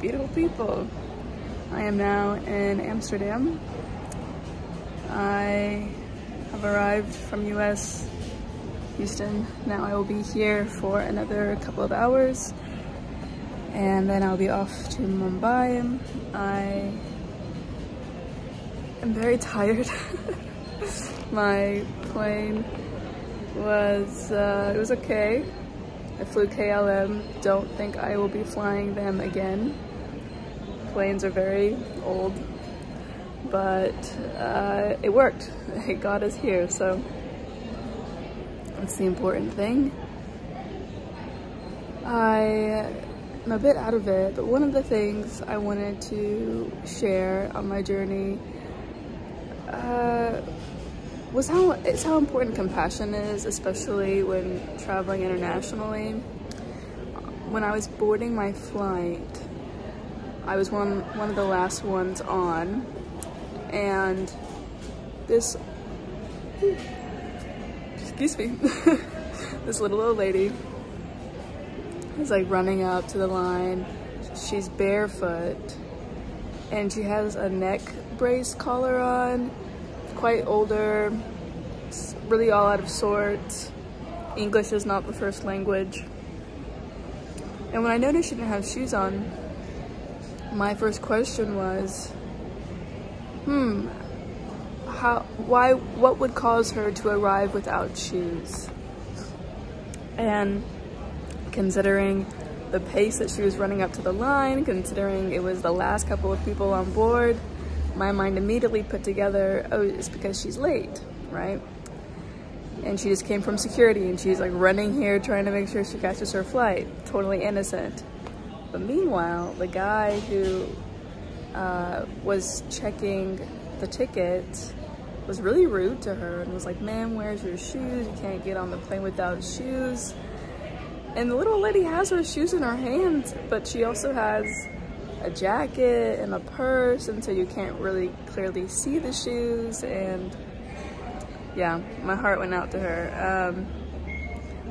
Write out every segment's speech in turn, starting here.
beautiful people. I am now in Amsterdam. I have arrived from US, Houston. Now I will be here for another couple of hours and then I'll be off to Mumbai. I am very tired. My plane was, it was okay. I flew KLM. Don't think I will be flying them again. Planes are very old, but it worked. It got us here, so that's the important thing. I'm a bit out of it, but one of the things I wanted to share on my journey was how important compassion is, especially when traveling internationally. When I was boarding my flight, I was one of the last ones on, and this, excuse me, this little old lady is like running up to the line. She's barefoot and she has a neck brace collar on, quite older, really all out of sorts. English is not the first language. And when I noticed she didn't have shoes on, my first question was, what would cause her to arrive without shoes? And considering the pace that she was running up to the line, considering it was the last couple of people on board, my mind immediately put together, oh, it's because she's late, right? And she just came from security and she's like running here trying to make sure she catches her flight. Totally innocent. But meanwhile, the guy who was checking the ticket was really rude to her and was like, ma'am, where's your shoes? You can't get on the plane without shoes. And the little lady has her shoes in her hands, but she also has a jacket and a purse, and so you can't really clearly see the shoes. And yeah, my heart went out to her.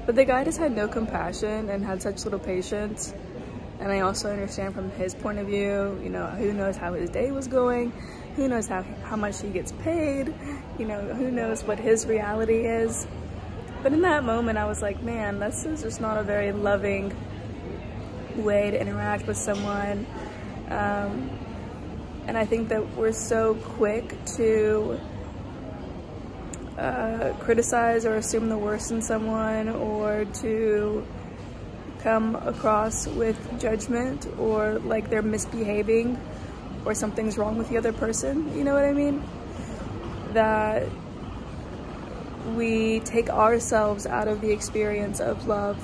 But the guy just had no compassion and had such little patience. And I also understand from his point of view, you know, who knows how his day was going, who knows how much he gets paid, you know, who knows what his reality is. But in that moment, I was like, man, this is just not a very loving way to interact with someone. And I think that we're so quick to criticize or assume the worst in someone, or to come across with judgment or like they're misbehaving or something's wrong with the other person, you know what I mean? That we take ourselves out of the experience of love,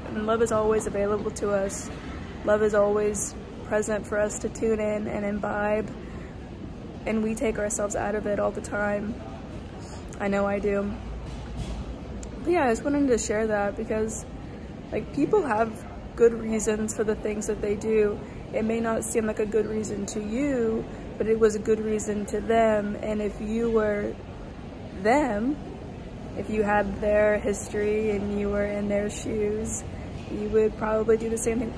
and love is always available to us. Love is always present for us to tune in and imbibe, and we take ourselves out of it all the time. I know I do. But yeah, I just wanted to share that because like people have good reasons for the things that they do. It may not seem like a good reason to you, but it was a good reason to them. And if you were them, if you had their history and you were in their shoes, you would probably do the same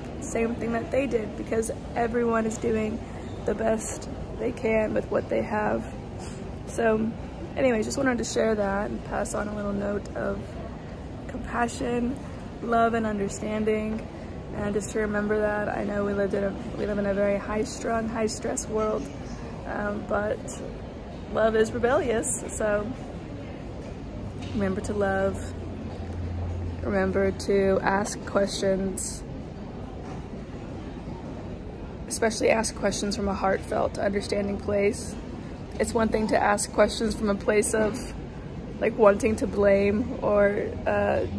thing that they did, because everyone is doing the best they can with what they have. So anyway, just wanted to share that and pass on a little note of compassion, love, and understanding. And just to remember that, I know we live in a very high-strung, high-stress world, but love is rebellious. So remember to love. Remember to ask questions, especially ask questions from a heartfelt, understanding place. It's one thing to ask questions from a place of like wanting to blame or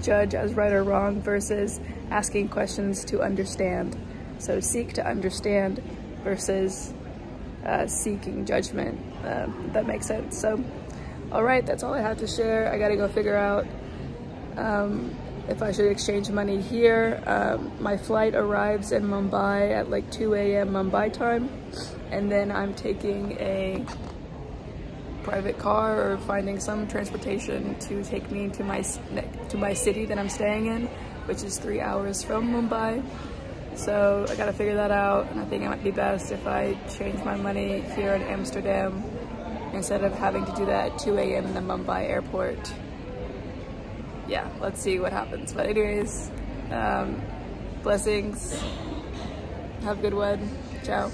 judge as right or wrong, versus asking questions to understand. So seek to understand versus seeking judgment. That makes sense. So, all right, that's all I have to share. I gotta go figure out if I should exchange money here. My flight arrives in Mumbai at like 2 a.m. Mumbai time, and then I'm taking a private car or finding some transportation to take me to my city that I'm staying in, which is 3 hours from Mumbai. So I gotta figure that out, and I think it might be best if I change my money here in Amsterdam instead of having to do that at 2 a.m. in the Mumbai airport. Yeah, let's see what happens. But anyways, blessings. Have a good one. Ciao.